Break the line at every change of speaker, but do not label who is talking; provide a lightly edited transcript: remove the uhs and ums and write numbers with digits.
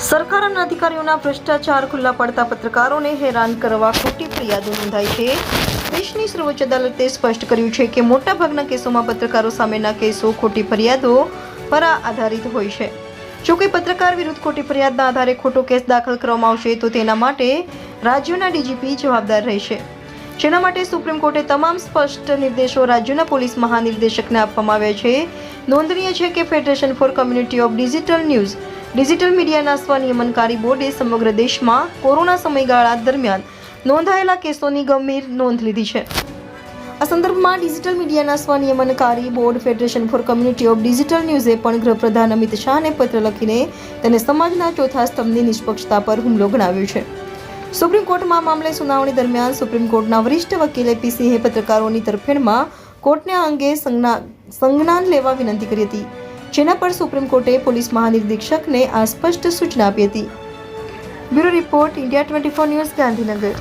સરકાર અને અધિકારીઓના ભ્રષ્ટાચાર ખુલ્લા પડતા પત્રકારોને હેરાન કરવા ખોટી ફરિયાદો નોંધાઈ છે. દેશની સર્વોચ્ચ અદાલતે સ્પષ્ટ કર્યું છે કે મોટાભાગના કેસોમાં પત્રકારો સામેના કેસો ખોટી ફરિયાદો પર આધારિત હોય છે. જો કોઈ પત્રકાર વિરુદ્ધ ખોટી ફરિયાદના આધારે ખોટો કેસ દાખલ કરવામાં આવશે તો તેના માટે રાજ્યોના ડીજીપી જવાબદાર રહેશે, જેના માટે સુપ્રીમ કોર્ટે તમામ સ્પષ્ટ નિર્દેશો રાજ્યોના પોલીસ મહાનિર્દેશકને આપવામાં આવ્યા છે. નોંધનીય છે કે federation for community of digital મીડિયાના સ્વનિયમનકારી બોર્ડે સમગ્ર દેશમાં કોરોના સમયગાળા દરમિયાન નોંધાયેલા કેસોની ગંભીર નોંધ લીધી છે. આ સંદર્ભમાં ડિજિટલ મીડિયાના સ્વનિયમનકારી board federation for community of digital ન્યૂઝે પણ ગૃહપ્રધાન અમિત શાહને પત્ર લખીને તેને સમાજના ચોથા સ્તંભની નિષ્પક્ષતા પર હુમલો ગણાવ્યો છે. સુપ્રીમ કોર્ટમાં આ મામલે સુનાવણી દરમિયાન સુપ્રીમ કોર્ટના વરિષ્ઠ વકીલ એપી સિંહે પત્રકારોની તરફેણમાં કોર્ટને આ અંગે સંજ્ઞાન લેવા વિનંતી કરી હતી, જેના પર સુપ્રીમ કોર્ટે પોલીસ મહાનિર્દેશકને આ સ્પષ્ટ સૂચના આપી હતી. Bureau report, India 24 news, Gandhinagar.